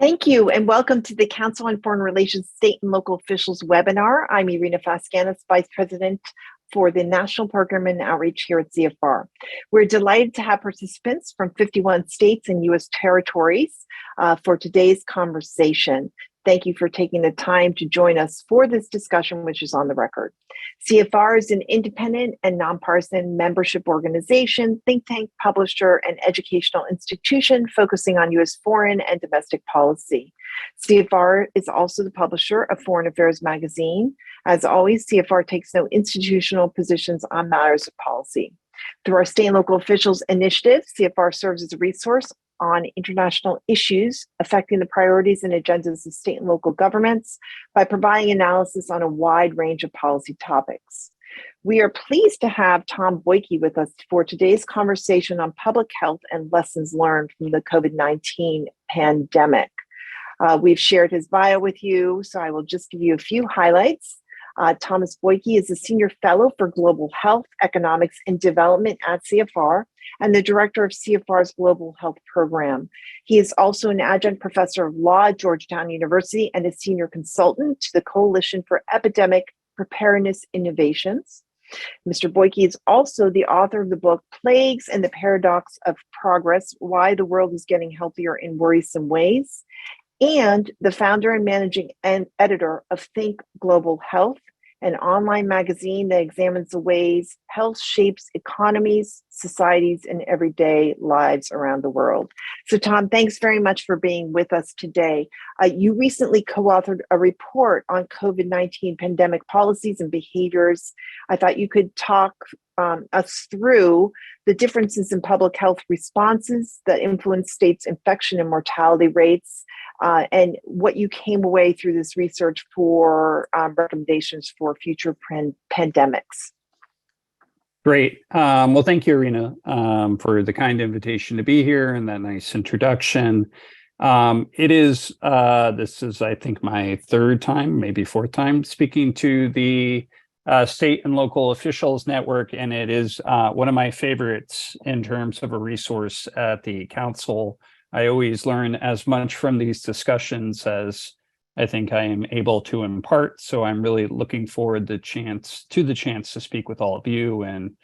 Thank you, and welcome to the Council on Foreign Relations State and Local Officials webinar. I'm Irina Faskanis, Vice President for the National Program and Outreach here at CFR. We're delighted to have participants from 51 states and U.S. territories for today's conversation. Thank you for taking the time to join us for this discussion, which is on the record. CFR is an independent and nonpartisan membership organization, think tank, publisher, and educational institution focusing on U.S. foreign and domestic policy. CFR is also the publisher of Foreign Affairs magazine. As always, CFR takes no institutional positions on matters of policy. Through our state and local officials initiative, CFR serves as a resource on international issues affecting the priorities and agendas of state and local governments by providing analysis on a wide range of policy topics. We are pleased to have Tom Boyke with us for today's conversation on public health and lessons learned from the COVID-19 pandemic. We've shared his bio with you, so I will just give you a few highlights. Thomas Boyke is a Senior Fellow for Global Health, Economics, and Development at CFR and the Director of CFR's Global Health Program. He is also an Adjunct Professor of Law at Georgetown University and a Senior Consultant to the Coalition for Epidemic Preparedness Innovations. Mr. Boyke is also the author of the book Plagues and the Paradox of Progress: Why the World is Getting Healthier in Worrisome Ways, and the founder and managing editor of Think Global Health, an online magazine that examines the ways health shapes economies, societies, and everyday lives around the world. So Tom, thanks very much for being with us today. You recently co-authored a report on COVID-19 pandemic policies and behaviors. I thought you could talk us through the differences in public health responses that influence states' infection and mortality rates, and what you came away through this research for recommendations for future pandemics. Great. Well, thank you, Irina, for the kind invitation to be here and that nice introduction. This is, I think, my third time, maybe fourth time, speaking to the State and Local Officials Network, and it is one of my favorites in terms of a resource at the Council. I always learn as much from these discussions as I think I am able to impart. So I'm really looking forward to the chance to speak with all of you and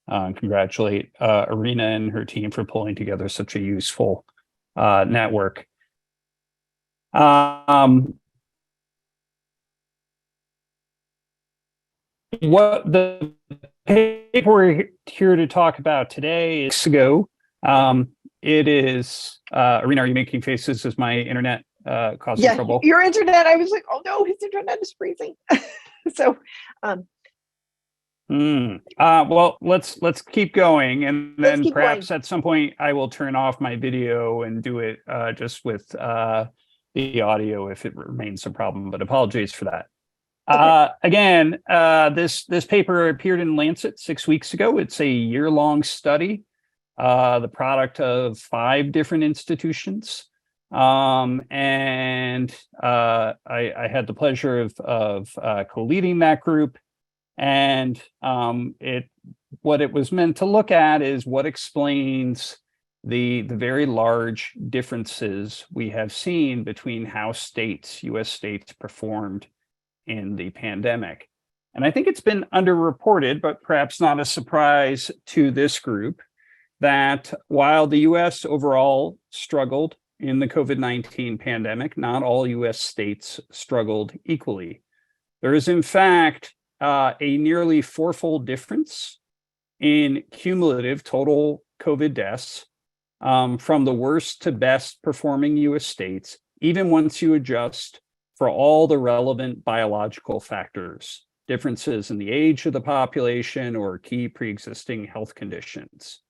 congratulate Irina and her team for pulling together such a useful network. What the paper we're here to talk about today is ago. It is, Irina, are you making faces? Is my internet causing trouble? Your internet. I was like, oh no, his internet is freezing. So, well, let's keep going, and then perhaps at some point I will turn off my video and do it just with the audio if it remains a problem. But apologies for that. Okay. Again, this paper appeared in Lancet 6 weeks ago. It's a year-long study, the product of 5 different institutions. And I had the pleasure of co-leading that group. And what it was meant to look at is what explains the very large differences we have seen between how U.S. states performed in the pandemic. And I think it's been underreported, but perhaps not a surprise to this group, that while the U.S. overall struggled in the COVID-19 pandemic, not all U.S. states struggled equally. There is, in fact, a nearly 4-fold difference in cumulative total COVID deaths from the worst to best performing U.S. states, even once you adjust for all the relevant biological factors, differences in the age of the population or key pre-existing health conditions.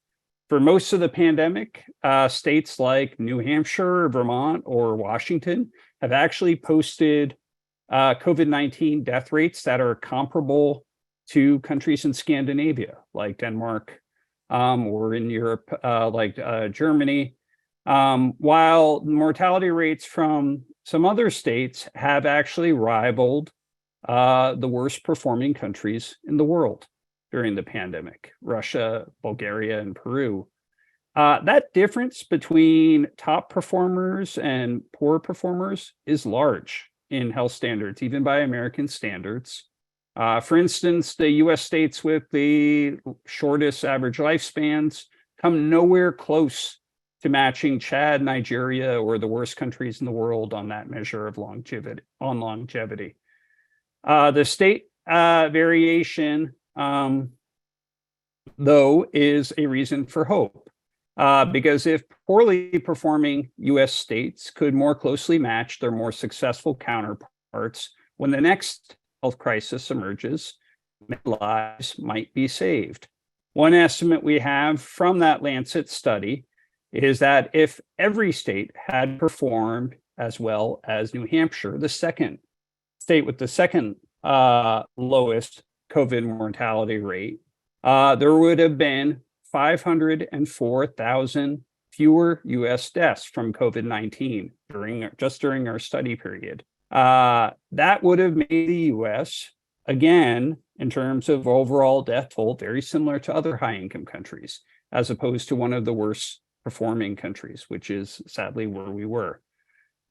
For most of the pandemic, states like New Hampshire, Vermont, or Washington have actually posted COVID-19 death rates that are comparable to countries in Scandinavia, like Denmark, or in Europe, like Germany, while mortality rates from some other states have actually rivaled the worst performing countries in the world during the pandemic: Russia, Bulgaria, and Peru. That difference between top performers and poor performers is large in health standards, even by American standards. For instance, the US states with the shortest average lifespans come nowhere close to matching Chad, Nigeria, or the worst countries in the world on that measure of longevity. The state variation, though, is a reason for hope. Because if poorly performing US states could more closely match their more successful counterparts when the next health crisis emerges, lives might be saved. One estimate we have from that Lancet study is that if every state had performed as well as New Hampshire, the second state with the second lowest COVID mortality rate, there would have been 504,000 fewer US deaths from COVID-19 during our study period. That would have made the US, again, in terms of overall death toll, very similar to other high-income countries, as opposed to one of the worst performing countries, which is sadly where we were.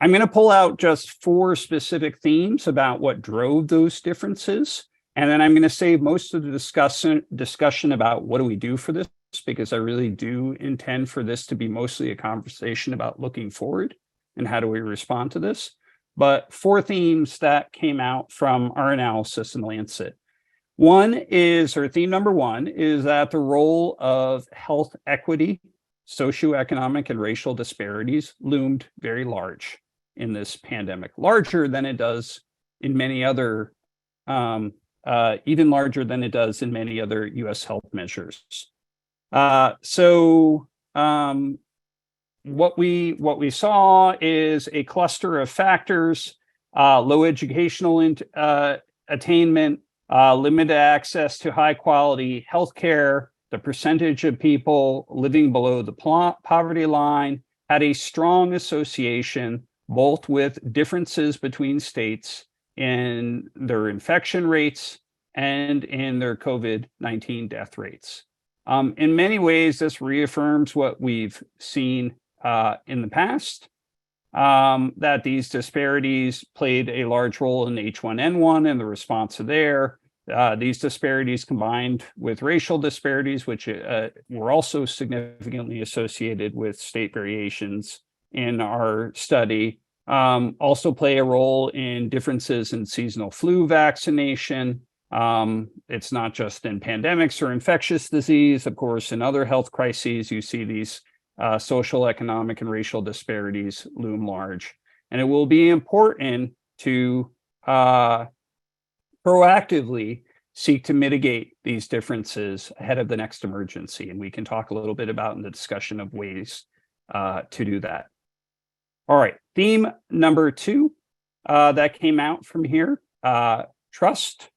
I'm going to pull out just 4 specific themes about what drove those differences. And then I'm going to save most of the discussion about what do we do for this, because I really do intend for this to be mostly a conversation about looking forward and how do we respond to this. But 4 themes that came out from our analysis in Lancet. Theme number one is that the role of health equity, socioeconomic and racial disparities loomed very large in this pandemic, larger than it does in many other, even larger than it does in many other US health measures. What we saw is a cluster of factors: low educational attainment, limited access to high quality healthcare, the percentage of people living below the poverty line had a strong association both with differences between states in their infection rates and in their COVID-19 death rates. In many ways, this reaffirms what we've seen in the past, that these disparities played a large role in H1N1 and the response to there. These disparities combined with racial disparities, which were also significantly associated with state variations in our study, also play a role in differences in seasonal flu vaccination. It's not just in pandemics or infectious disease. Of course, in other health crises, you see these social, economic, and racial disparities loom large. And it will be important to proactively seek to mitigate these differences ahead of the next emergency. And we can talk a little bit about in the discussion of ways to do that. All right, theme number 2 that came out from here, trust.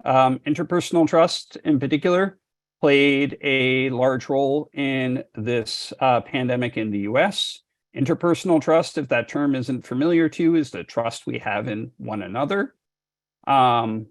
Interpersonal trust in particular played a large role in this pandemic in the US. Interpersonal trust, if that term isn't familiar to you, is the trust we have in one another. And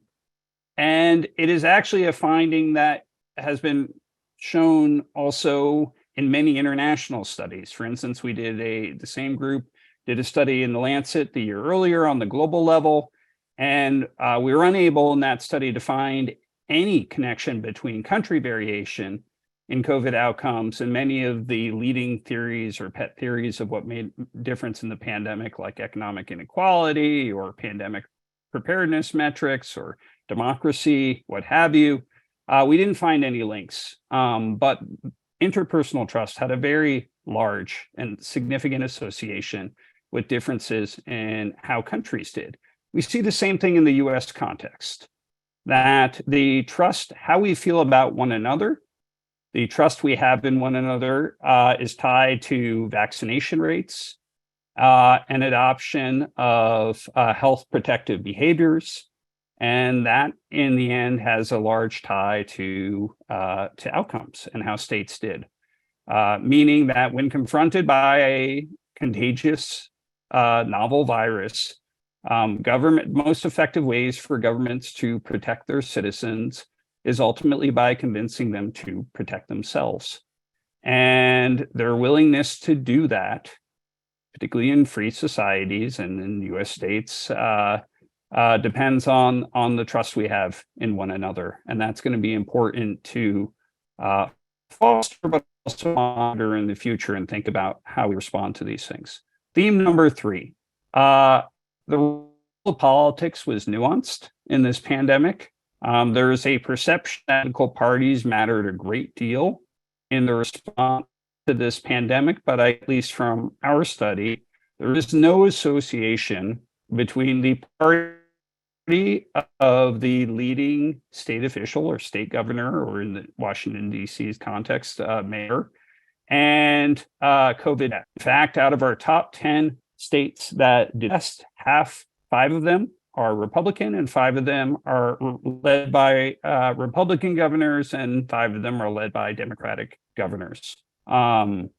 it is actually a finding that has been shown also in many international studies. For instance, the same group did a study in the Lancet the year earlier on the global level, and we were unable in that study to find any connection between country variation in COVID outcomes and many of the leading theories or pet theories of what made difference in the pandemic, like economic inequality or pandemic preparedness metrics or democracy, what have you. We didn't find any links, but interpersonal trust had a very large and significant association with differences in how countries did. We see the same thing in the US context, that the trust, how we feel about one another, the trust we have in one another is tied to vaccination rates and adoption of health protective behaviors. And that in the end has a large tie to outcomes and how states did. Meaning that when confronted by a contagious novel virus, most effective ways for governments to protect their citizens is ultimately by convincing them to protect themselves. And their willingness to do that, particularly in free societies and in US states, depends on the trust we have in one another. And that's going to be important to foster, but also monitor in the future and think about how we respond to these things. Theme number 3, the role of politics was nuanced in this pandemic. There is a perception that political parties mattered a great deal in the response to this pandemic, but at least from our study, there is no association between the party of the leading state official or state governor, or in the Washington, D.C.'s context, mayor, and COVID. In fact, out of our top 10 states that did best, 5 of them are Republican, and 5 of them are led by Republican governors, and 5 of them are led by Democratic governors. That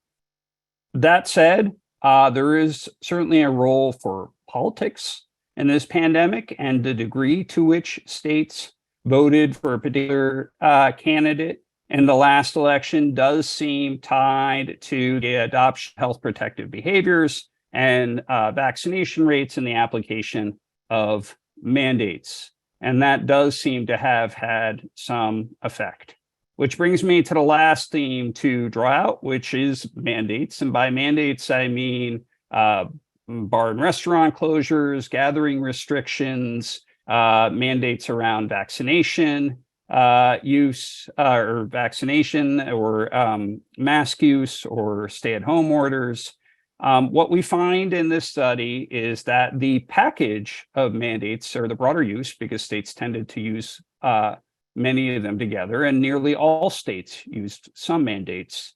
said, there is certainly a role for politics in this pandemic, and the degree to which states voted for a particular candidate in the last election does seem tied to the adoption of health protective behaviors and vaccination rates and the application of mandates. And that does seem to have had some effect. Which brings me to the last theme to draw out, which is mandates. And by mandates, I mean bar and restaurant closures, gathering restrictions, mandates around vaccination use, or vaccination, or mask use, or stay-at-home orders. What we find in this study is that the package of mandates, or the broader use, because states tended to use many of them together, and nearly all states used some mandates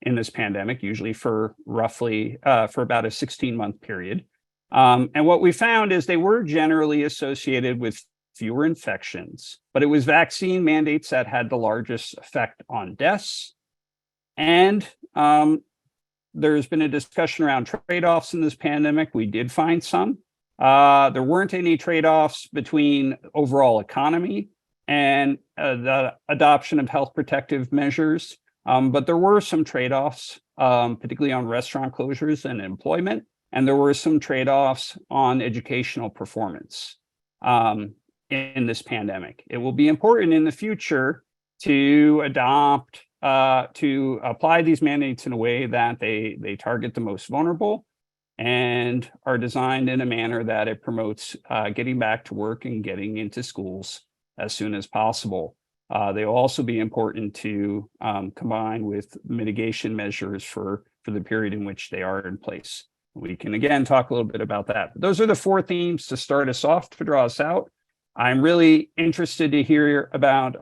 in this pandemic, usually for roughly for about a 16-month period. And what we found is they were generally associated with fewer infections, but it was vaccine mandates that had the largest effect on deaths. And there's been a discussion around trade-offs in this pandemic. We did find some. There weren't any trade-offs between overall economy and the adoption of health protective measures. But there were some trade-offs, particularly on restaurant closures and employment. And there were some trade-offs on educational performance in this pandemic. It will be important in the future to to apply these mandates in a way that they target the most vulnerable and are designed in a manner that it promotes getting back to work and getting into schools as soon as possible. They will also be important to combine with mitigation measures for the period in which they are in place. We can again talk a little bit about that. But those are the 4 themes to start us off, to draw us out. I'm really interested to hear about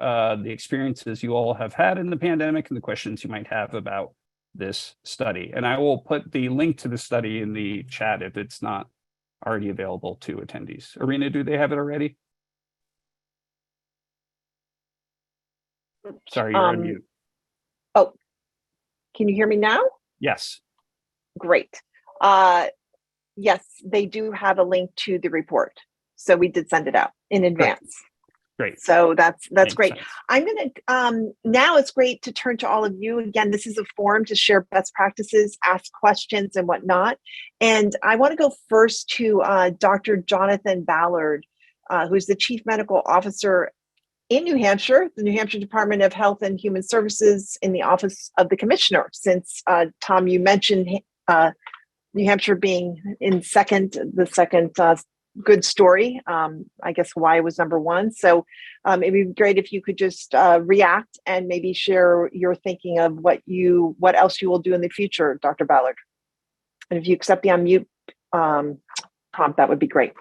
the experiences you all have had in the pandemic and the questions you might have about this study. And I will put the link to the study in the chat if it's not already available to attendees. Irina, do they have it already? Sorry, you're on mute. Oh, can you hear me now? Yes. Great. Yes, they do have a link to the report. So we did send it out in advance. Great. So that's Makes great. sense. I'm going to, now it's great to turn to all of you. Again, this is a forum to share best practices, ask questions and whatnot. And I want to go first to Dr. Jonathan Ballard, who's the Chief Medical Officer in New Hampshire, the New Hampshire Department of Health and Human Services, in the Office of the Commissioner. Since Tom, you mentioned New Hampshire being in the second good story. I guess Hawaii was number 1. So it'd be great if you could just react and maybe share your thinking of what else you will do in the future, Dr. Ballard. And if you accept the unmute prompt, that would be great.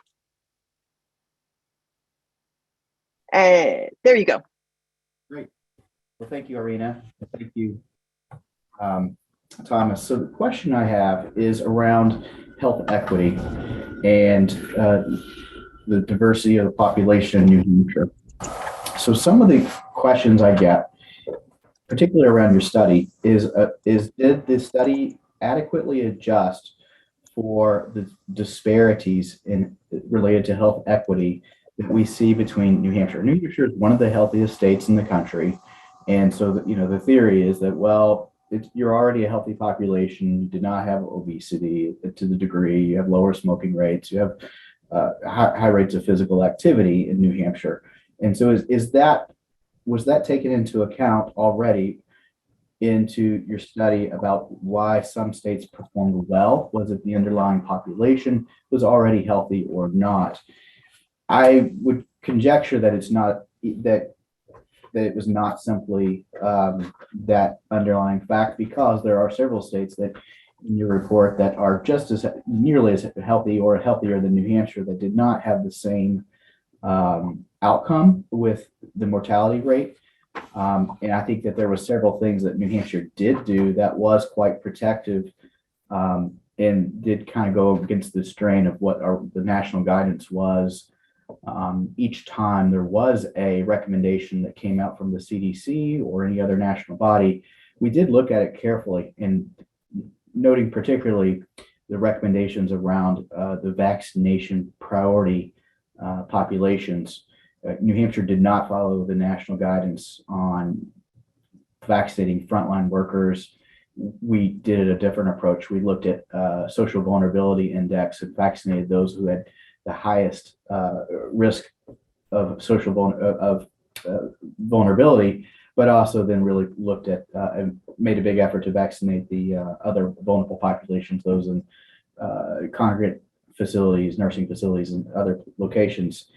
There you go. Great. Well, thank you, Irina. Thank you, Thomas. So the question I have is around health equity and the diversity of the population in New Hampshire. So some of the questions I get, particularly around your study, is did the study adequately adjust for the disparities related to health equity that we see between New Hampshire? New Hampshire is one of the healthiest states in the country. And so, the theory is that, well, you're already a healthy population. You did not have obesity to the degree. You have lower smoking rates. You have high rates of physical activity in New Hampshire. And so was that taken into account already into your study about why some states performed well? Was it the underlying population was already healthy or not? I would conjecture that it's not that it was not simply that underlying fact, because there are several states that in your report that are just as nearly as healthy or healthier than New Hampshire that did not have the same outcome with the mortality rate. And I think that there were several things that New Hampshire did do that was quite protective and did kind of go against the strain of what the national guidance was. Each time there was a recommendation that came out from the CDC or any other national body, we did look at it carefully, and noting particularly the recommendations around the vaccination priority populations. New Hampshire did not follow the national guidance on vaccinating frontline workers. We did a different approach. We looked at social vulnerability index and vaccinated those who had the highest risk of vulnerability, but also then really looked at and made a big effort to vaccinate the other vulnerable populations, those in congregate facilities, nursing facilities, and other locations.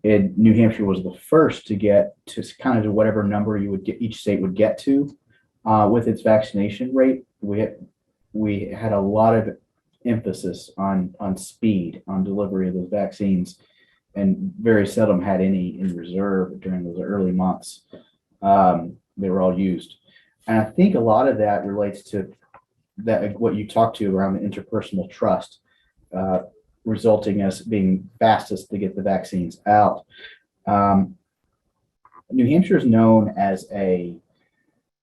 And New Hampshire was the first to get to kind of to whatever number you would get, each state would get to with its vaccination rate. We had a lot of emphasis on speed, on delivery of those vaccines, and very seldom had any in reserve during those early months. They were all used. And I think a lot of that relates to that, what you talked to around the interpersonal trust, resulting as being fastest to get the vaccines out. New Hampshire is known as the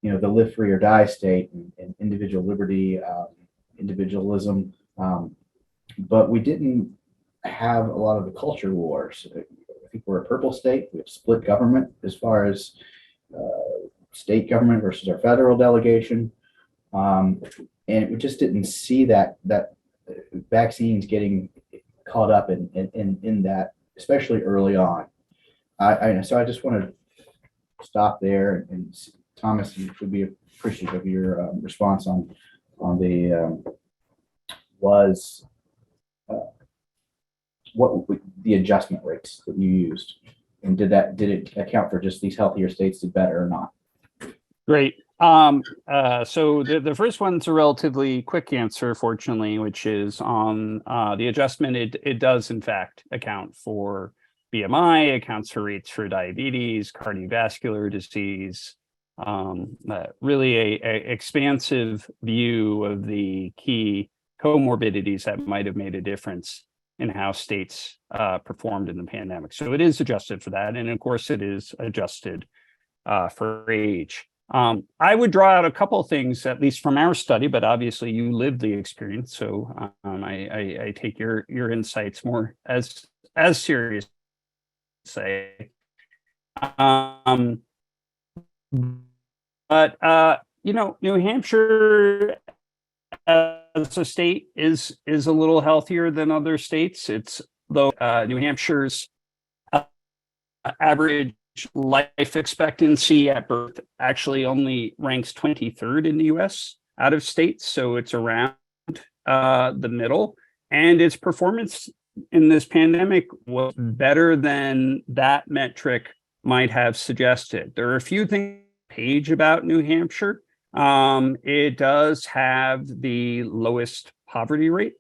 live free or die state and individual liberty, individualism. But we didn't have a lot of the culture wars. I think we're a purple state. We have split government as far as state government versus our federal delegation. And we just didn't see that vaccines getting caught up in that, especially early on. So I just want to stop there, and Thomas, you would be appreciative of your response on the what the adjustment rates that you used, and did it account for just these healthier states did better or not? Great. So the first one's a relatively quick answer, fortunately, which is on the adjustment. It does in fact account for BMI, accounts for rates for diabetes, cardiovascular disease, really a expansive view of the key comorbidities that might have made a difference in how states performed in the pandemic. So it is adjusted for that. And of course, it is adjusted for age. I would draw out a couple of things, at least from our study, but obviously you lived the experience. So I take your insights more as serious, say. But New Hampshire as a state is a little healthier than other states. Though New Hampshire's average life expectancy at birth actually only ranks 23rd in the US out of states, so it's around the middle, and its performance in this pandemic was better than that metric might have suggested. There are a few things page about New Hampshire. It does have the lowest poverty rate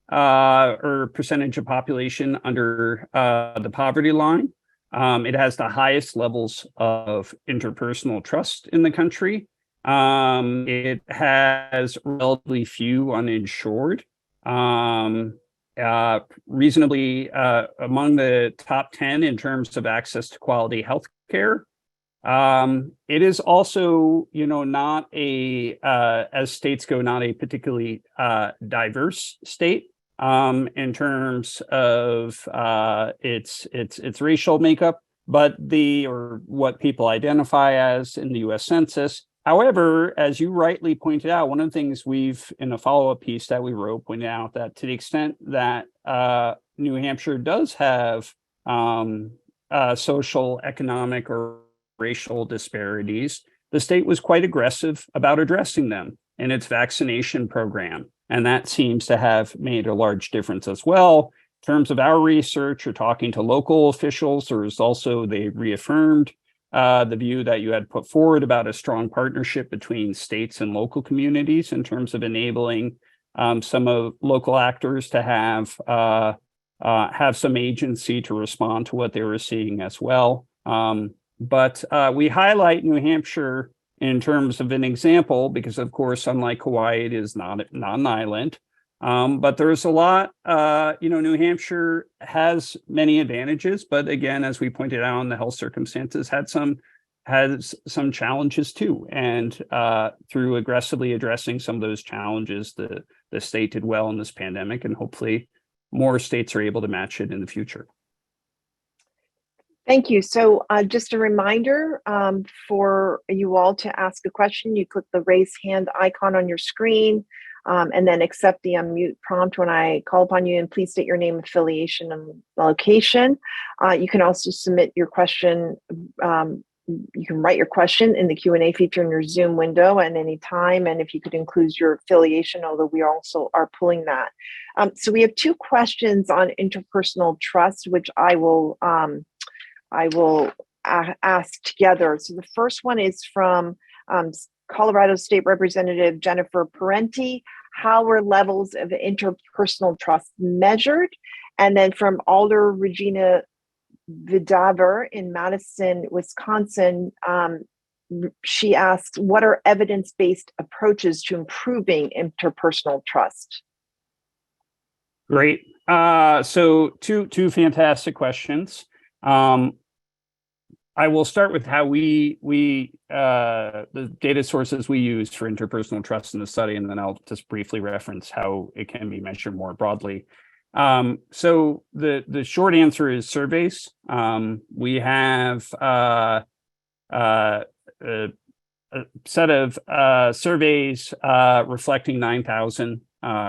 or percentage of population under the poverty line. It has the highest levels of interpersonal trust in the country. It has relatively few uninsured, reasonably among the top 10 in terms of access to quality health care. It is also, not as states go, not a particularly diverse state. In terms of its racial makeup, but what people identify as in the U.S. Census However, as you rightly pointed out, one of the things we've, in a follow-up piece that we wrote, pointed out that to the extent that New Hampshire does have social, economic, or racial disparities, the state was quite aggressive about addressing them in its vaccination program. And that seems to have made a large difference as well. In terms of our research or talking to local officials, they reaffirmed the view that you had put forward about a strong partnership between states and local communities in terms of enabling some of local actors to have some agency to respond to what they were seeing as well. But we highlight New Hampshire in terms of an example because, of course, unlike Hawaii, it is not an island. But there's a lot, New Hampshire has many advantages, but again, as we pointed out in the health circumstances, has some challenges too. And through aggressively addressing some of those challenges, the state did well in this pandemic, and hopefully more states are able to match it in the future. Thank you. So just a reminder for you all to ask a question, you click the raise hand icon on your screen and then accept the unmute prompt when I call upon you, and please state your name, affiliation, and location. You can also submit your question. You can write your question in the Q&A feature in your Zoom window at any time. And if you could include your affiliation, although we also are pulling that. So we have two questions on interpersonal trust, which I will ask together. So the first one is from Colorado State Representative Jennifer Parenti. How were levels of interpersonal trust measured? And then from Alder Regina Vidaver in Madison, Wisconsin, she asks, what are evidence-based approaches to improving interpersonal trust? Great. So two fantastic questions. I will start with how the data sources we use for interpersonal trust in the study, and then I'll just briefly reference how it can be measured more broadly. So the short answer is surveys. We have a set of surveys reflecting 9,000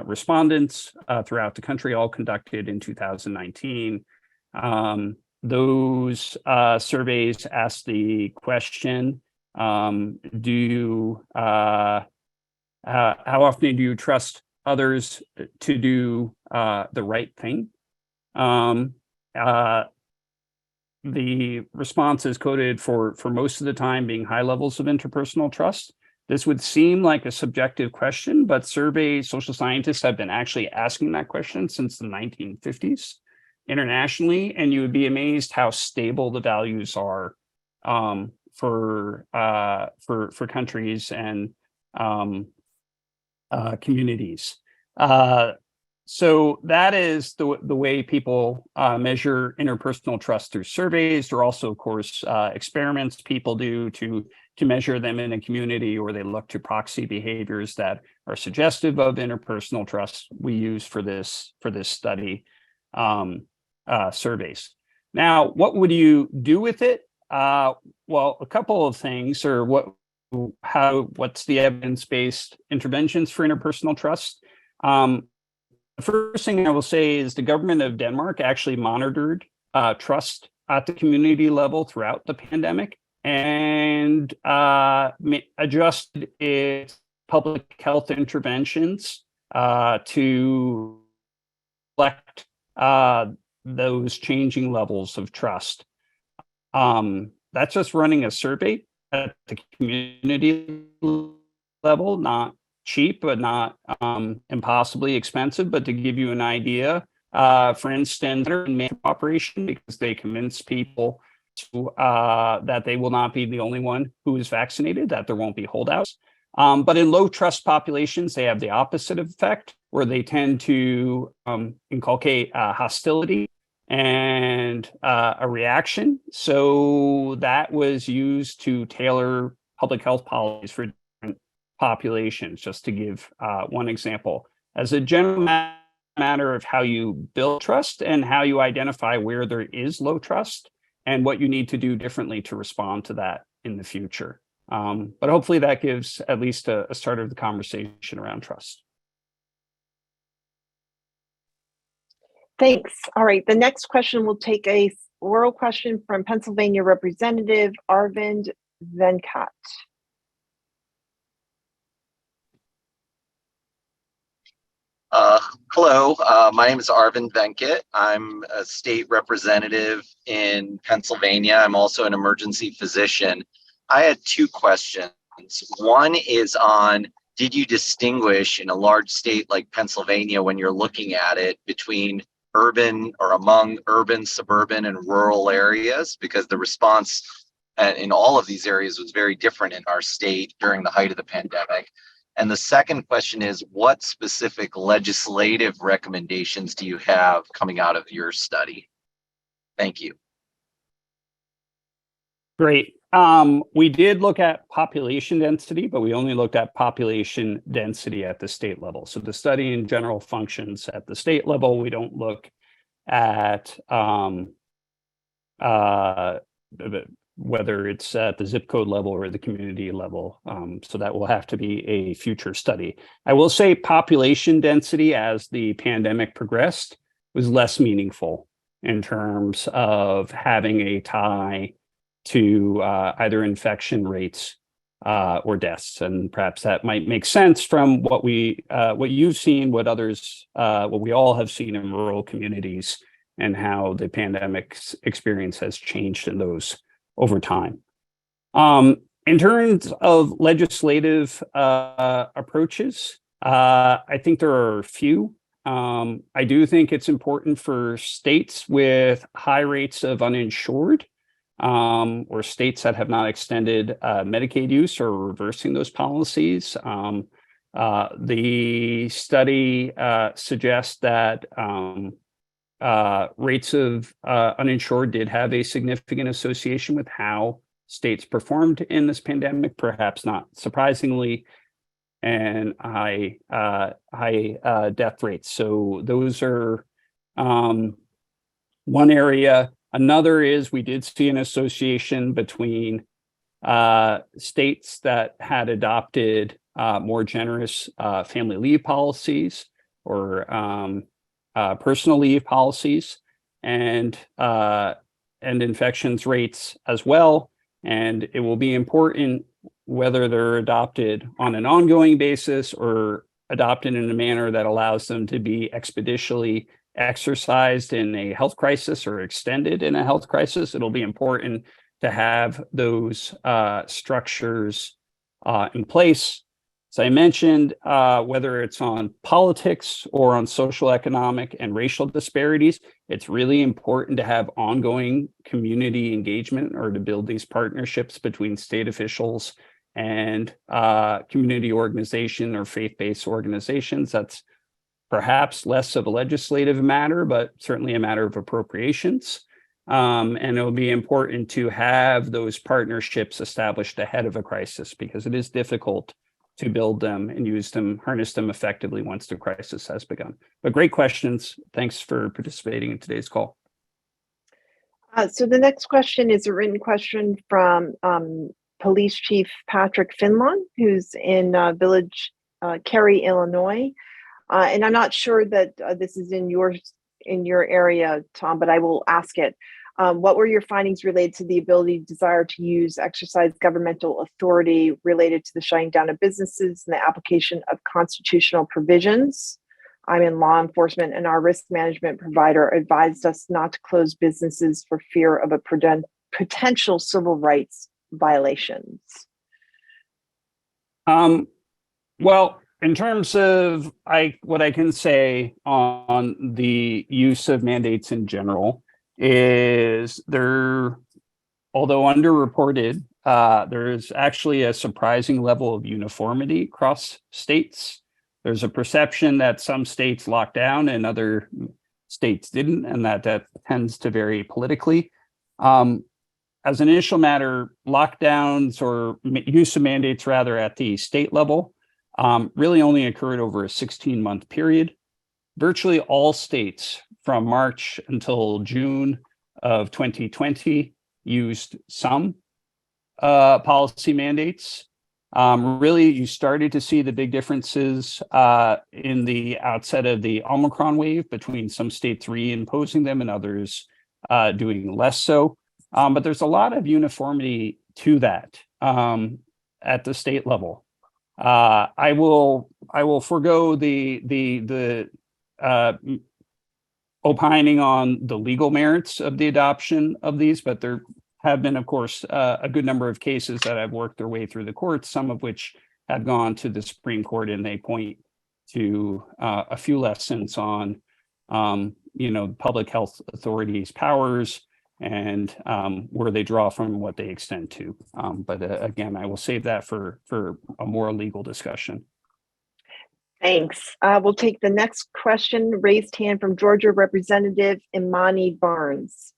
respondents throughout the country, all conducted in 2019. Those surveys ask the question, how often do you trust others to do the right thing? The response is coded for most of the time being high levels of interpersonal trust. This would seem like a subjective question, but social scientists have been actually asking that question since the 1950s. Internationally, and you would be amazed how stable the values are for countries and communities. So that is the way people measure interpersonal trust through surveys. There are also, of course, experiments people do to measure them in a community, or they look to proxy behaviors that are suggestive of interpersonal trust. We use for this study. Surveys. Now, what would you do with it? Well, a couple of things, or what's the evidence-based interventions for interpersonal trust? The first thing I will say is the government of Denmark actually monitored trust at the community level throughout the pandemic and adjusted its public health interventions to reflect those changing levels of trust. That's just running a survey at the community level, not cheap, but not impossibly expensive, but to give you an idea, for instance, in operation, because they convince people that they will not be the only one who is vaccinated, that there won't be holdouts. But in low trust populations, they have the opposite effect, where they tend to inculcate hostility and a reaction. So that was used to tailor public health policies for different populations, just to give one example. As a general matter of how you build trust and how you identify where there is low trust and what you need to do differently to respond to that in the future. But hopefully that gives at least a start of the conversation around trust. Thanks. All right, the next question will take a oral question from Pennsylvania Representative Arvind Venkat. Hello, my name is Arvind Venkat. I'm a state representative in Pennsylvania. I'm also an emergency physician. I had two questions. One is on, did you distinguish in a large state like Pennsylvania when you're looking at it between urban or among urban, suburban, and rural areas? Because the response in all of these areas was very different in our state during the height of the pandemic. And the second question is, what specific legislative recommendations do you have coming out of your study? Thank you. Great. We did look at population density, but we only looked at population density at the state level. So the study in general functions at the state level. We don't look at whether it's at the zip code level or the community level. So that will have to be a future study. I will say population density as the pandemic progressed was less meaningful in terms of having a tie to either infection rates or deaths. And perhaps that might make sense from what you've seen, what we all have seen in rural communities and how the pandemic experience has changed in those over time. In terms of legislative approaches, I think there are a few. I do think it's important for states with high rates of uninsured or states that have not extended Medicaid use or reversing those policies. The study suggests that rates of uninsured did have a significant association with how states performed in this pandemic, perhaps not surprisingly, and high death rates. So those are one area. Another is we did see an association between states that had adopted more generous family leave policies or personal leave policies and infections rates as well. And it will be important whether they're adopted on an ongoing basis or adopted in a manner that allows them to be expeditiously exercised in a health crisis or extended in a health crisis. It'll be important to have those structures in place. As I mentioned, whether it's on politics or on social, economic, and racial disparities, it's really important to have ongoing community engagement or to build these partnerships between state officials and community organization or faith-based organizations. That's perhaps less of a legislative matter, but certainly a matter of appropriations. And it'll be important to have those partnerships established ahead of a crisis because it is difficult to build them and use them, harness them effectively once the crisis has begun. But great questions. Thanks for participating in today's call. So the next question is a written question from Police Chief Patrick Finlon, who's in Village Cary, Illinois. And I'm not sure that this is in your area, Tom, but I will ask it. What were your findings related to the ability, desire to exercise governmental authority related to the shutting down of businesses and the application of constitutional provisions? I'm in law enforcement, and our risk management provider advised us not to close businesses for fear of a potential civil rights violations. Well, in terms of what I can say on the use of mandates in general is although underreported, there is actually a surprising level of uniformity across states. There's a perception that some states locked down and other states didn't, and that tends to vary politically. As an initial matter, lockdowns or use of mandates rather at the state level really only occurred over a 16-month period. Virtually all states from March until June of 2020 used some policy mandates. Really, you started to see the big differences in the outset of the Omicron wave between some states reimposing them and others doing less so. But there's a lot of uniformity to that at the state level. I will forego the opining on the legal merits of the adoption of these, but there have been, of course, a good number of cases that have worked their way through the courts, some of which have gone to the Supreme Court, and they point to a few lessons on, public health authorities' powers and where they draw from, what they extend to. But again, I will save that for a more legal discussion. Thanks. We'll take the next question, raised hand from Georgia Representative Imani Barnes.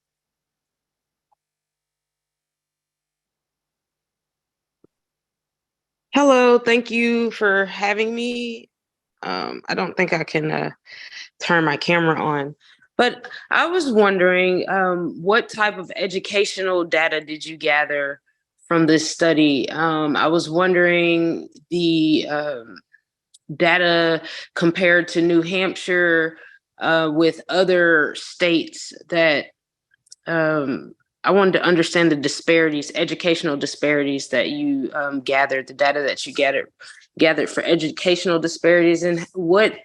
Hello, thank you for having me. I don't think I can turn my camera on, but I was wondering what type of educational data did you gather from this study? I was wondering the data compared to New Hampshire with other states that I wanted to understand the disparities, educational disparities that you gathered, the data that you gathered for educational disparities, and what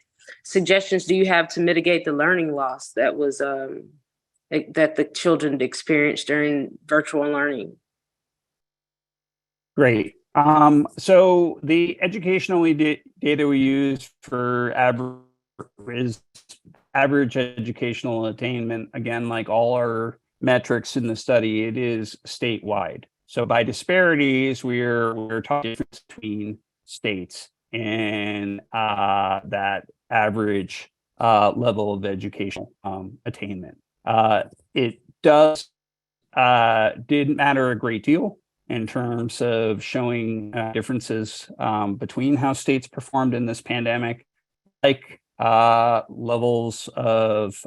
suggestions do you have to mitigate the learning loss that was that the children experienced during virtual learning? Great. So the educational data we use for average educational attainment, again, like all our metrics in the study, it is statewide. So by disparities, we're talking between states and that average level of educational attainment. It didn't matter a great deal in terms of showing differences between how states performed in this pandemic, like levels of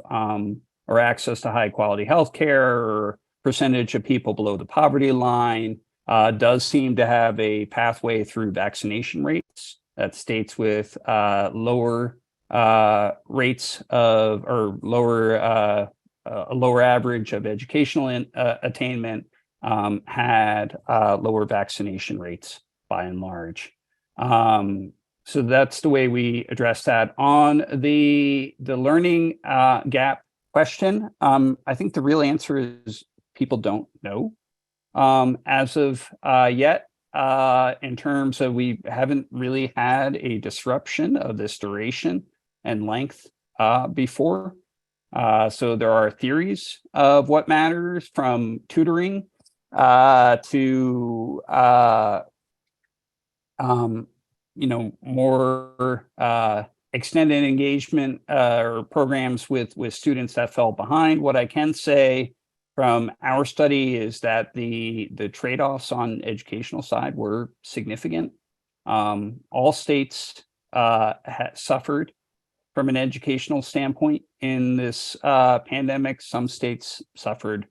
or access to high quality healthcare or percentage of people below the poverty line. Does seem to have a pathway through vaccination rates that states with lower rates of or lower a lower average of educational attainment had lower vaccination rates by and large. So that's the way we address that. On the learning gap question, I think the real answer is people don't know as of yet. In terms of, we haven't really had a disruption of this duration and length before. So there are theories of what matters, from tutoring to more extended engagement or programs with students that fell behind. What I can say from our study is that the trade-offs on educational side were significant. All states suffered from an educational standpoint in this pandemic. Some states suffered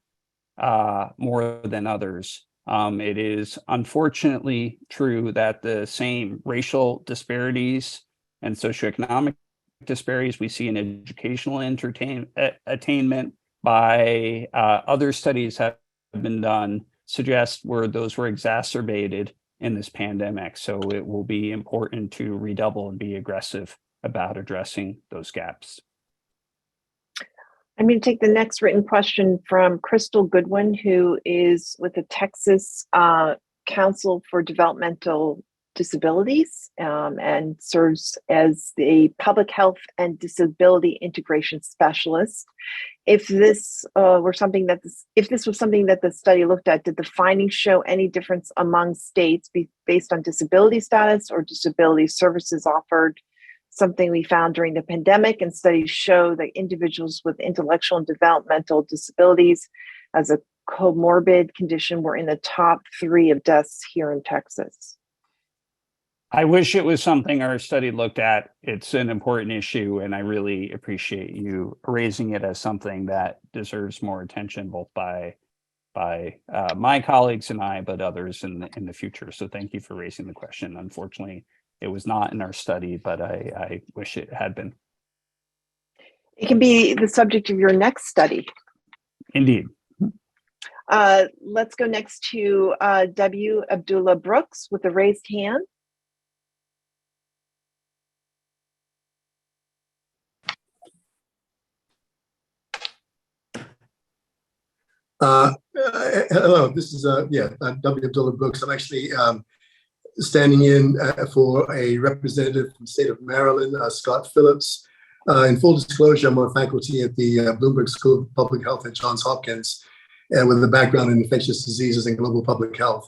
more than others. It is unfortunately true that the same racial disparities and socioeconomic disparities we see in educational attainment by other studies have been done suggest where those were exacerbated in this pandemic. So it will be important to redouble and be aggressive about addressing those gaps. I'm going to take the next written question from Crystal Goodwin, who is with the Texas Council for Developmental Disabilities and serves as the Public Health and Disability Integration Specialist. If this was something that the study looked at, did the findings show any difference among states based on disability status or disability services offered? Something we found during the pandemic, and studies show that individuals with intellectual and developmental disabilities as a comorbid condition were in the top 3 of deaths here in Texas. I wish it was something our study looked at. It's an important issue, and I really appreciate you raising it as something that deserves more attention, both by my colleagues and I, but others in the future. So thank you for raising the question. Unfortunately, it was not in our study, but I wish it had been. It can be the subject of your next study. Indeed. Let's go next to W. Abdullah Brooks with a raised hand. Hello, this is W. Abdullah Brooks. I'm actually standing in for a representative from the state of Maryland, Scott Phillips. In full disclosure, I'm on faculty at the Bloomberg School of Public Health at Johns Hopkins, with a background in infectious diseases and global public health.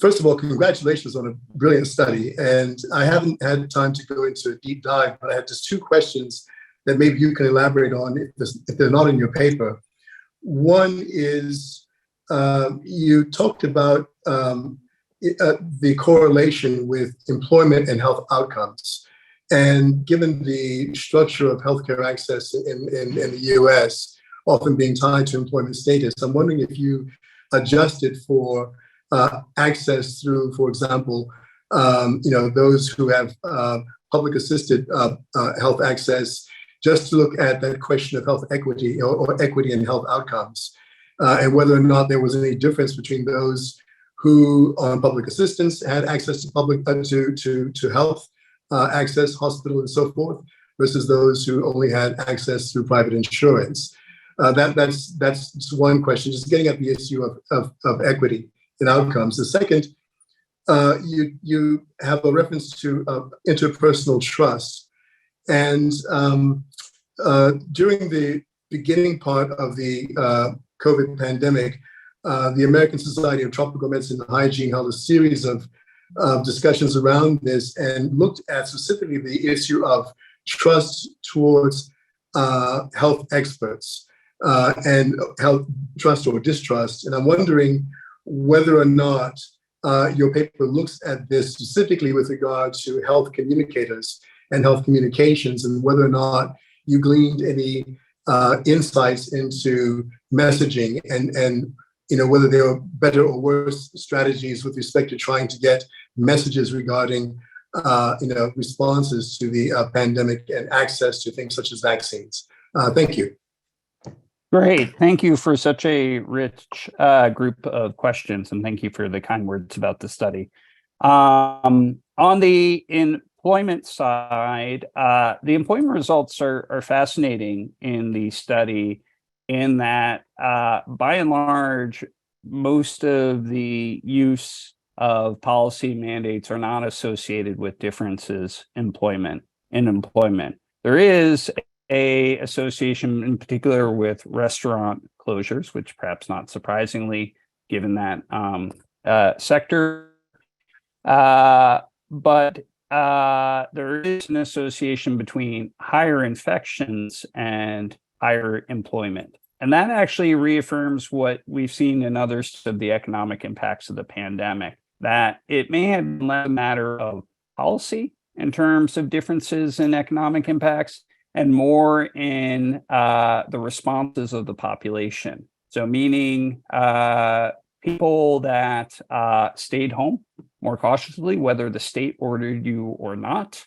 First of all, congratulations on a brilliant study. And I haven't had time to go into a deep dive, but I have just two questions that maybe you can elaborate on if they're not in your paper. One is you talked about the correlation with employment and health outcomes. And given the structure of healthcare access in the US, often being tied to employment status, I'm wondering if you adjusted for access through, for example, those who have public assisted health access, just to look at that question of health equity or equity and health outcomes, and whether or not there was any difference between those who on public assistance had access to public to health access, hospital, and so forth, versus those who only had access through private insurance. That's one question, just getting at the issue of equity and outcomes. The second, you have a reference to interpersonal trust. And during the beginning part of the COVID pandemic, the American Society of Tropical Medicine and Hygiene held a series of discussions around this and looked at specifically the issue of trust towards health experts and health trust or distrust. And I'm wondering whether or not your paper looks at this specifically with regard to health communicators and health communications, and whether or not you gleaned any insights into messaging and whether there are better or worse strategies with respect to trying to get messages regarding responses to the pandemic and access to things such as vaccines. Thank you. Great. Thank you for such a rich group of questions, and thank you for the kind words about the study. On the employment side, the employment results are fascinating in the study, in that by and large, most of the use of policy mandates are not associated with differences in employment. There is a association in particular with restaurant closures, which perhaps not surprisingly, given that sector. But there is an association between higher infections and higher employment. And that actually reaffirms what we've seen in others of the economic impacts of the pandemic, that it may have been less a matter of policy in terms of differences in economic impacts and more in the responses of the population. So meaning people that stayed home more cautiously, whether the state ordered you or not,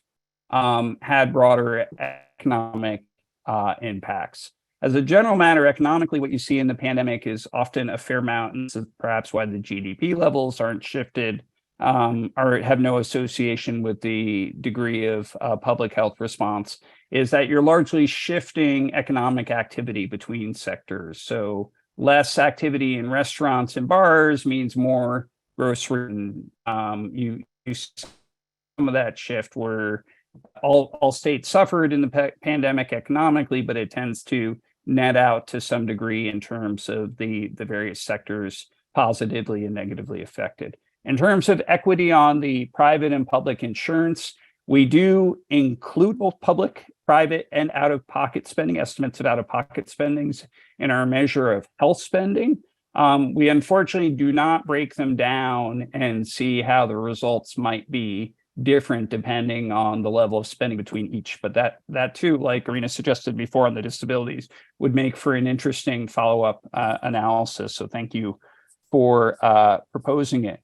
had broader economic impacts. As a general matter, economically, what you see in the pandemic is often a fair amount, and this is perhaps why the GDP levels aren't shifted or have no association with the degree of public health response, is that you're largely shifting economic activity between sectors. So less activity in restaurants and bars means more grocery. You see some of that shift where all states suffered in the pandemic economically, but it tends to net out to some degree in terms of the various sectors positively and negatively affected. In terms of equity on the private and public insurance, we do include both public, private, and out-of-pocket spending, estimates of out-of-pocket spendings in our measure of health spending. We unfortunately do not break them down and see how the results might be different depending on the level of spending between each. But that too, like Irina suggested before on the disabilities, would make for an interesting follow-up analysis. So thank you for proposing it.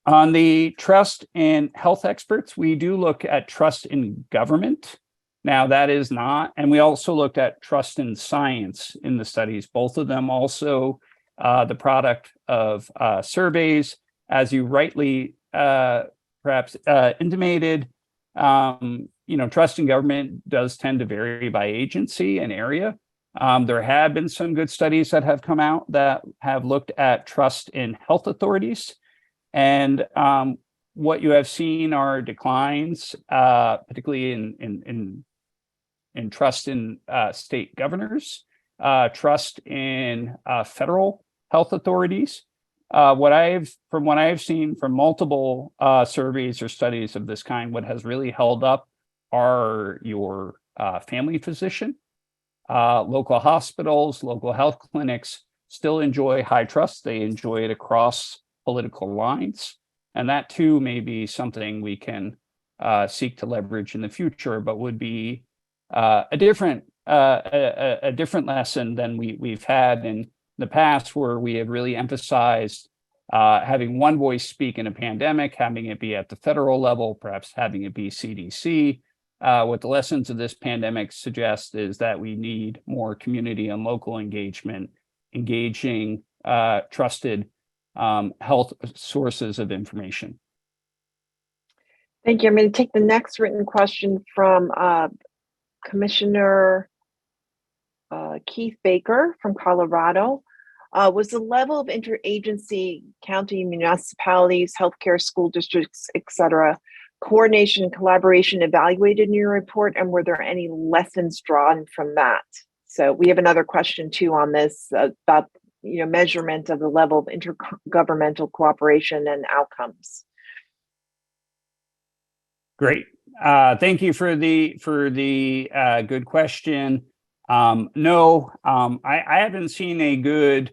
On the trust in health experts, we do look at trust in government. Now that is not, and we also looked at trust in science in the studies, both of them also the product of surveys, as you rightly perhaps intimated. Trust in government does tend to vary by agency and area. There have been some good studies that have come out that have looked at trust in health authorities. And what you have seen are declines, particularly in trust in state governors, trust in federal health authorities. From what I've seen from multiple surveys or studies of this kind, what has really held up are your family physician, local hospitals, local health clinics still enjoy high trust. They enjoy it across political lines. And that too may be something we can seek to leverage in the future, but would be a different lesson than we've had in the past, where we have really emphasized having one voice speak in a pandemic, having it be at the federal level, perhaps having it be CDC. What the lessons of this pandemic suggest is that we need more community and local engagement, engaging trusted health sources of information. Thank you. I'm going to take the next written question from Commissioner Keith Baker from Colorado. Was the level of interagency, county, municipalities, healthcare, school districts, et cetera, coordination and collaboration evaluated in your report, and were there any lessons drawn from that? So we have another question too on this about measurement of the level of intergovernmental cooperation and outcomes. Great. Thank you for the good question. No, I haven't seen a good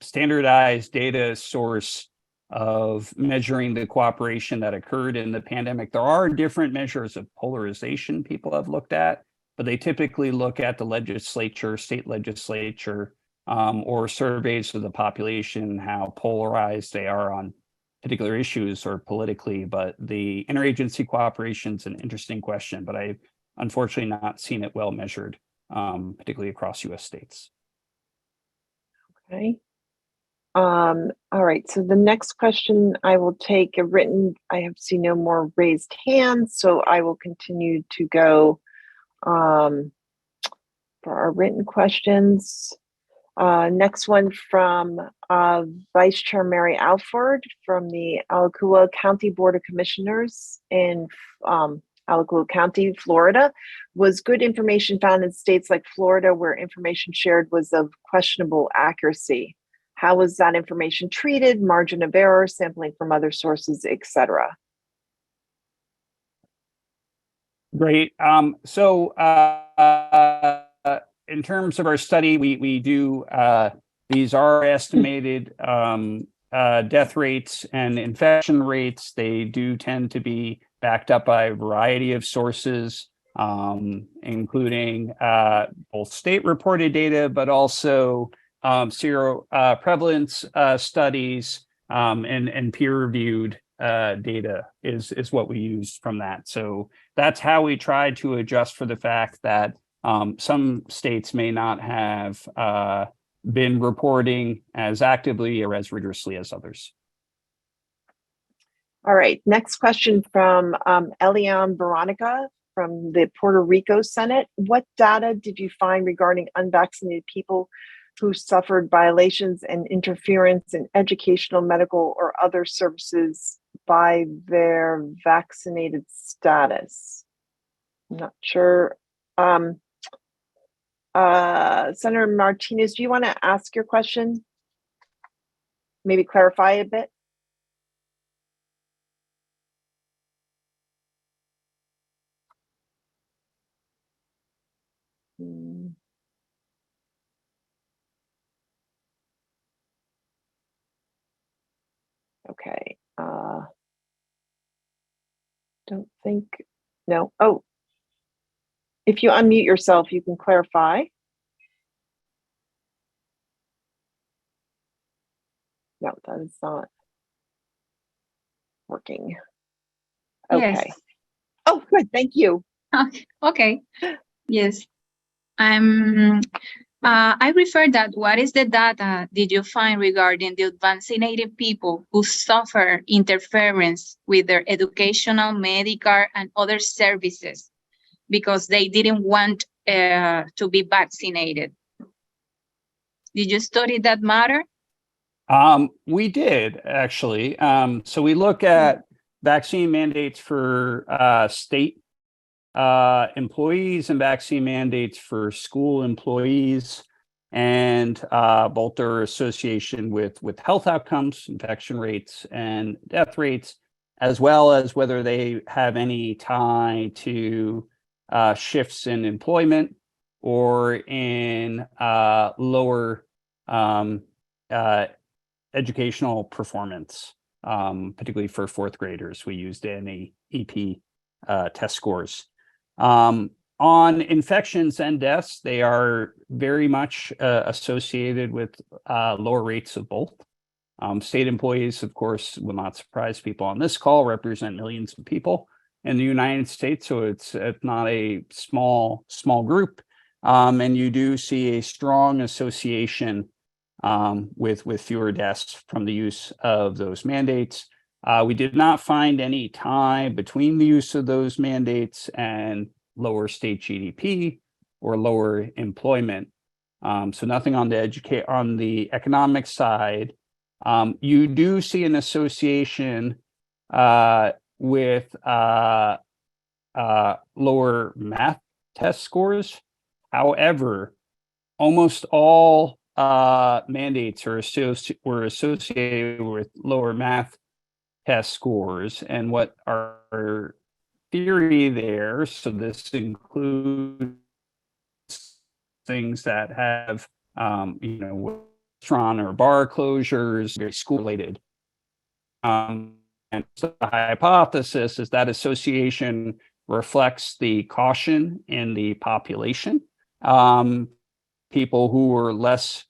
standardized data source of measuring the cooperation that occurred in the pandemic. There are different measures of polarization people have looked at, but they typically look at the legislature, state legislature, or surveys of the population, how polarized they are on particular issues or politically. But the interagency cooperation is an interesting question, but I've unfortunately not seen it well measured, particularly across US states. Okay. All right, so the next question I will take a written, I have seen no more raised hands, so I will continue to go for our written questions. Next one from Vice Chair Mary Alford from the Alachua County Board of Commissioners in Alachua County, Florida. Was good information found in states like Florida where information shared was of questionable accuracy? How was that information treated, margin of error, sampling from other sources, et cetera? Great. So in terms of our study, we do, these are estimated death rates and infection rates. They do tend to be backed up by a variety of sources, including both state reported data, but also sero prevalence studies and peer-reviewed data is what we use from that. So that's how we try to adjust for the fact that some states may not have been reporting as actively or as rigorously as others. All right, next question from Elian Veronica from the Puerto Rico Senate. What data did you find regarding unvaccinated people who suffered violations and interference in educational, medical, or other services by their vaccinated status? I'm not sure. Senator Martinez, do you want to ask your question? Maybe clarify a bit? Okay. don't think, no. Oh, if you unmute yourself, you can clarify. No, that is not working. Okay. Yes. Oh, good. Thank you. Okay. Yes. I refer that what is the data did you find regarding the vaccinated people who suffer interference with their educational, medical, and other services because they didn't want to be vaccinated? Did you study that matter? We did actually. So we look at vaccine mandates for state employees and vaccine mandates for school employees, and both their association with health outcomes, infection rates, and death rates, as well as whether they have any tie to shifts in employment or in lower educational performance, particularly for fourth graders. We used NAEP test scores. On infections and deaths, they are very much associated with lower rates of both. State employees, of course, will not surprise people on this call, represent millions of people in the United States, so it's not a small group. And you do see a strong association with fewer deaths from the use of those mandates. We did not find any tie between the use of those mandates and lower state GDP or lower employment. So nothing on the economic side. You do see an association with lower math test scores. However, almost all mandates were associated with lower math test scores, and what our theory there, so this includes things that have restaurant or bar closures, very school related, and so the hypothesis is that association reflects the caution in the population. People who were less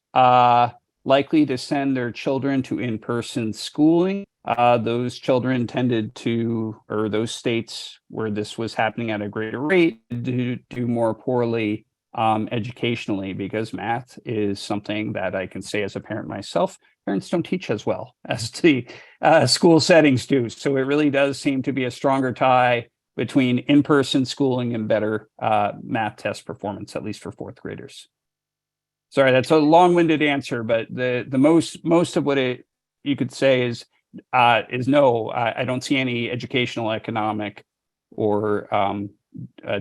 likely to send their children to in-person schooling, those children tended to, or those states where this was happening at a greater rate, do more poorly educationally, because math is something that I can say as a parent myself, parents don't teach as well as the school settings do. So it really does seem to be a stronger tie between in-person schooling and better math test performance, at least for fourth graders. Sorry, that's a long-winded answer, but the most of what you could say is no. I don't see any educational, economic, or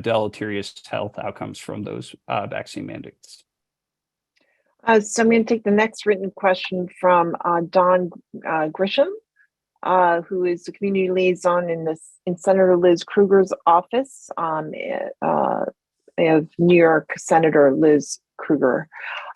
deleterious health outcomes from those vaccine mandates. So I'm going to take the next written question from Don Grisham, who is the community liaison in Senator Liz Krueger's office of New York Senator Liz Krueger.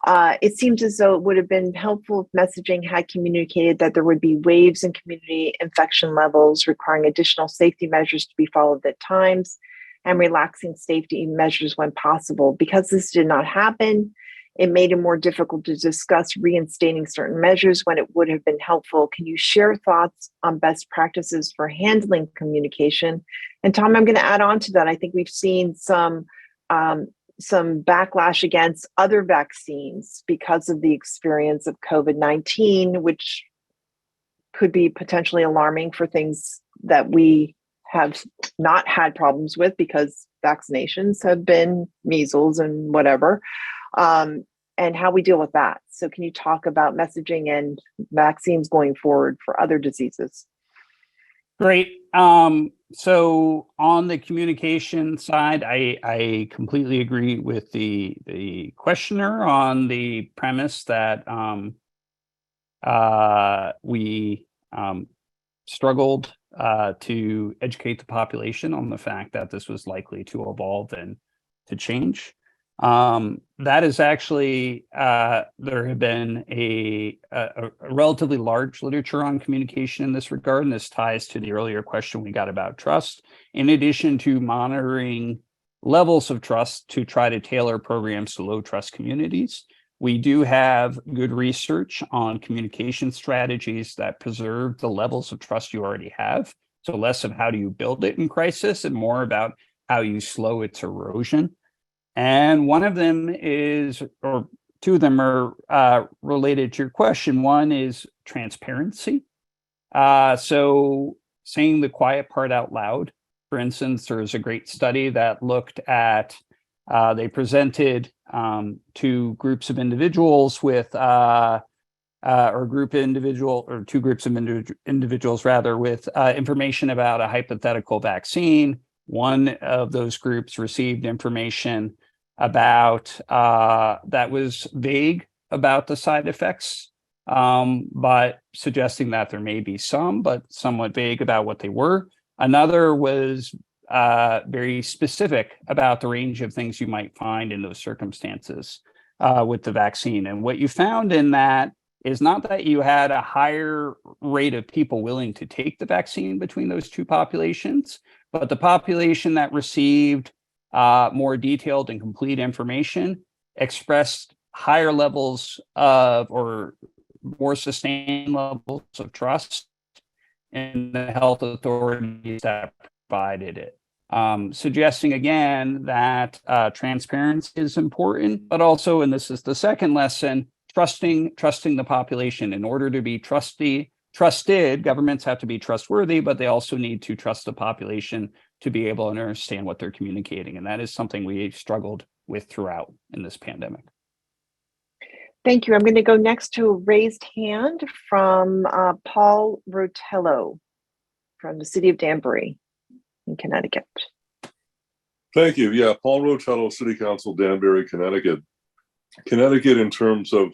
It seems as though it would have been helpful if messaging had communicated that there would be waves in community infection levels requiring additional safety measures to be followed at times and relaxing safety measures when possible. Because this did not happen, it made it more difficult to discuss reinstating certain measures when it would have been helpful. Can you share thoughts on best practices for handling communication? And Tom, I'm going to add on to that. I think we've seen some backlash against other vaccines because of the experience of COVID-19, which could be potentially alarming for things that we have not had problems with because vaccinations have been measles and whatever, and how we deal with that. So can you talk about messaging and vaccines going forward for other diseases? Great. So on the communication side, I completely agree with the questioner on the premise that we struggled to educate the population on the fact that this was likely to evolve and to change. That is actually, there have been a relatively large literature on communication in this regard, and this ties to the earlier question we got about trust. In addition to monitoring levels of trust to try to tailor programs to low trust communities, we do have good research on communication strategies that preserve the levels of trust you already have. So less of how do you build it in crisis and more about how you slow its erosion. And one of them is, or two of them are related to your question. One is transparency. So saying the quiet part out loud. For instance, there's a great study that looked at, they presented to groups of individuals with, or two groups of individuals rather, with information about a hypothetical vaccine. One of those groups received information about that was vague about the side effects, but suggesting that there may be some, but somewhat vague about what they were. Another was very specific about the range of things you might find in those circumstances with the vaccine. And what you found in that is not that you had a higher rate of people willing to take the vaccine between those two populations, but the population that received more detailed and complete information expressed higher levels of, or more sustained levels of trust in the health authorities that provided it. Suggesting again that transparency is important, but also, and this is the second lesson, trusting the population. In order to be trusted, governments have to be trustworthy, but they also need to trust the population to be able to understand what they're communicating. And that is something we struggled with throughout in this pandemic. Thank you. I'm going to go next to a raised hand from Paul Rotello from the city of Danbury in Connecticut. Thank you. Yeah, Paul Rotello, City Council, Danbury, Connecticut. Connecticut, in terms of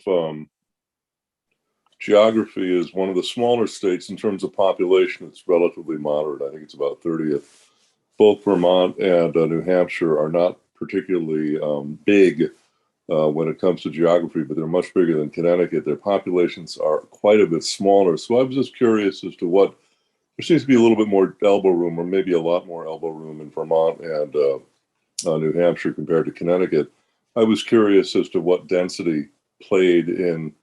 geography, is one of the smaller states. In terms of population, it's relatively moderate. I think it's about 30th. Both Vermont and New Hampshire are not particularly big when it comes to geography, but they're much bigger than Connecticut. Their populations are quite a bit smaller. So I was just curious as to what, there seems to be a little bit more elbow room, or maybe a lot more elbow room in Vermont and New Hampshire compared to Connecticut. I was curious as to what density played in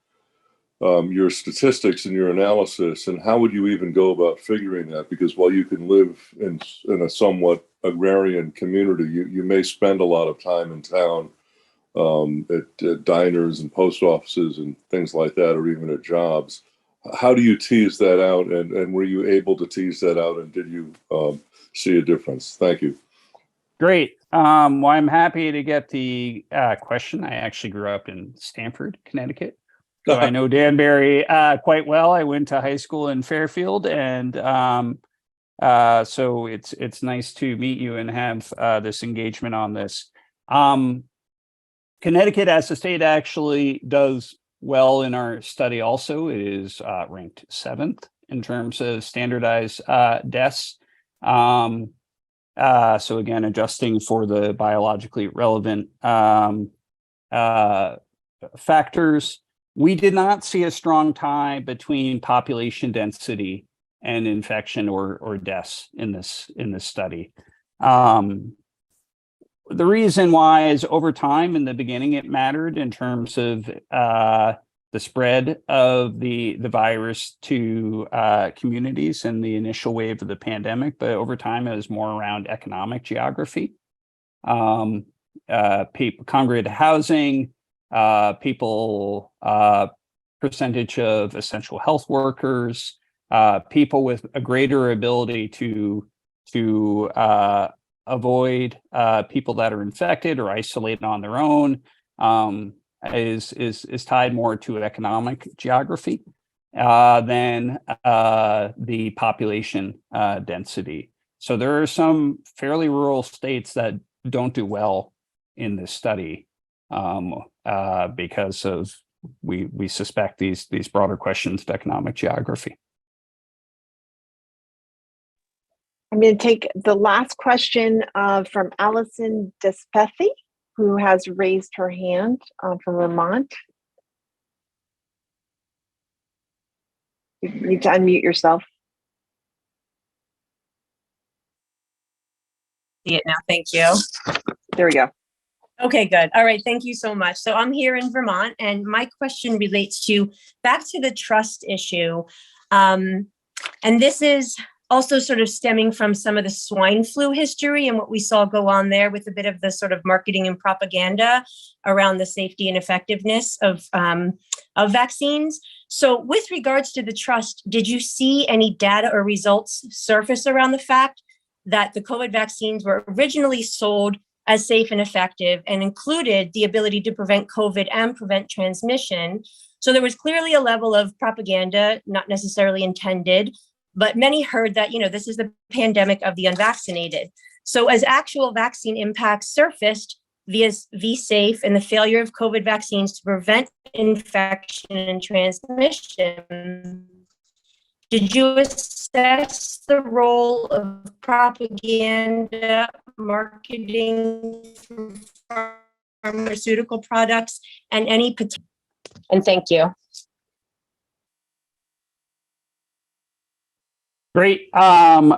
your statistics and your analysis, and how would you even go about figuring that? Because while you can live in a somewhat agrarian community, you may spend a lot of time in town at diners and post offices and things like that, or even at jobs. How do you tease that out, and were you able to tease that out, and did you see a difference? Thank you. Great. Well, I'm happy to get the question. I actually grew up in Stamford, Connecticut. So I know Danbury quite well. I went to high school in Fairfield, and so it's nice to meet you and have this engagement on this. Connecticut as a state actually does well in our study also. It is ranked 7th in terms of standardized deaths. So again, adjusting for the biologically relevant factors. We did not see a strong tie between population density and infection or deaths in this study. The reason why is over time, in the beginning, it mattered in terms of the spread of the virus to communities in the initial wave of the pandemic, but over time it was more around economic geography, congregate housing, people, percentage of essential health workers, people with a greater ability to avoid people that are infected or isolate on their own, is tied more to economic geography than the population density. So there are some fairly rural states that don't do well in this study. Because of we suspect these broader questions of economic geography. I'm going to take the last question from Allison Despethi who has raised her hand from Vermont. You need to unmute yourself. See it now. Thank you. There we go. Okay, good. All right. Thank you so much. So I'm here in Vermont, and my question relates to back to the trust issue. And this is also sort of stemming from some of the swine flu history and what we saw go on there with a bit of the sort of marketing and propaganda around the safety and effectiveness of vaccines. So with regards to the trust, did you see any data or results surface around the fact that the COVID vaccines were originally sold as safe and effective and included the ability to prevent COVID and prevent transmission? So there was clearly a level of propaganda, not necessarily intended, but many heard that, this is the pandemic of the unvaccinated. So as actual vaccine impacts surfaced via VSafe and the failure of COVID vaccines to prevent infection and transmission, did you assess the role of propaganda, marketing through pharmaceutical products, and any potential? And thank you. Great.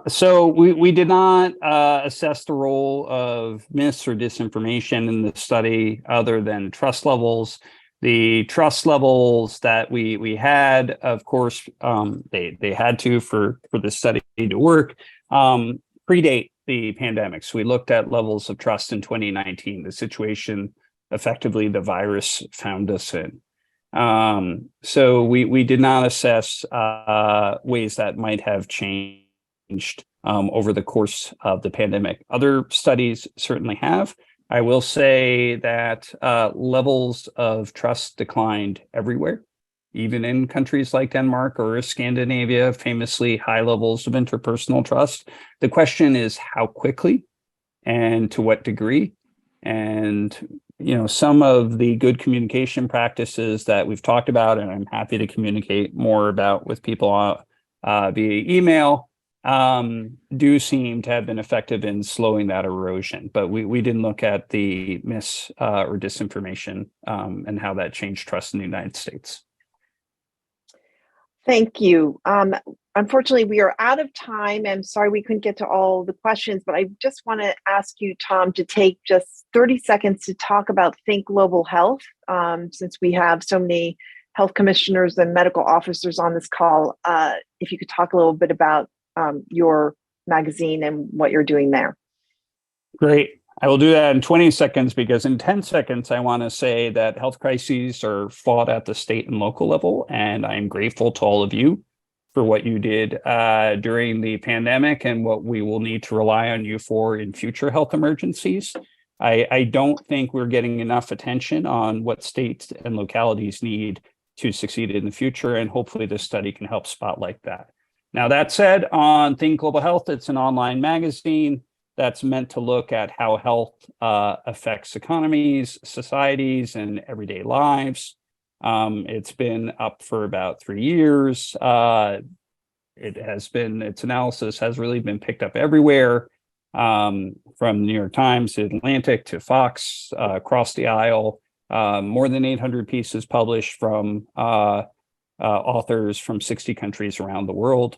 So we did not assess the role of myths or disinformation in the study other than trust levels. The trust levels that we had, of course, they had to for the study to work, predate the pandemic. So we looked at levels of trust in 2019, the situation effectively the virus found us in. So we did not assess ways that might have changed over the course of the pandemic. Other studies certainly have. I will say that levels of trust declined everywhere, even in countries like Denmark or Scandinavia, famously high levels of interpersonal trust. The question is how quickly and to what degree. And some of the good communication practices that we've talked about, and I'm happy to communicate more about with people via email, do seem to have been effective in slowing that erosion. But we didn't look at the mis or disinformation and how that changed trust in the United States. Thank you. Unfortunately, we are out of time. I'm sorry we couldn't get to all the questions, but I just want to ask you, Tom, to take just 30 seconds to talk about Think Global Health, since we have so many health commissioners and medical officers on this call. If you could talk a little bit about your magazine and what you're doing there. Great. I will do that in 20 seconds because in 10 seconds, I want to say that health crises are fought at the state and local level. And I'm grateful to all of you for what you did during the pandemic and what we will need to rely on you for in future health emergencies. I don't think we're getting enough attention on what states and localities need to succeed in the future. And hopefully this study can help spotlight that. Now, that said, on Think Global Health, it's an online magazine that's meant to look at how health affects economies, societies, and everyday lives. It's been up for about 3 years. Its analysis has really been picked up everywhere, from New York Times to Atlantic to Fox, across the aisle. More than 800 pieces published from authors from 60 countries around the world.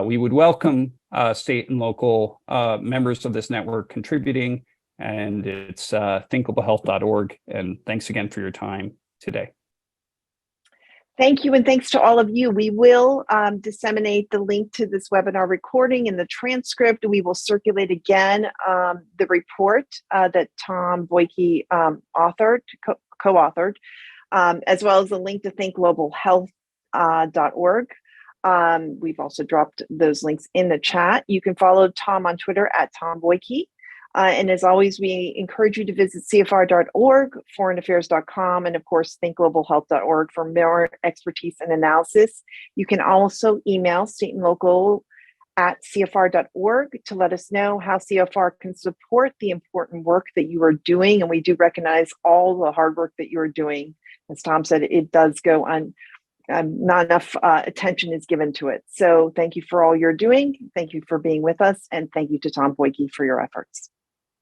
We would welcome state and local members of this network contributing, and it's thinkglobalhealth.org. And thanks again for your time today. Thank you, and thanks to all of you. We will disseminate the link to this webinar recording and the transcript. We will circulate again the report that Tom Boyke co-authored, as well as a link to thinkglobalhealth.org. We've also dropped those links in the chat. You can follow Tom on Twitter at Tom Boyke. And as always, we encourage you to visit CFR.org, foreignaffairs.com, and of course, thinkglobalhealth.org for more expertise and analysis. You can also email state and local at CFR.org to let us know how CFR can support the important work that you are doing. And we do recognize all the hard work that you are doing. As Tom said, it does go on. Not enough attention is given to it. So thank you for all you're doing. Thank you for being with us. And thank you to Tom Boyke for your efforts.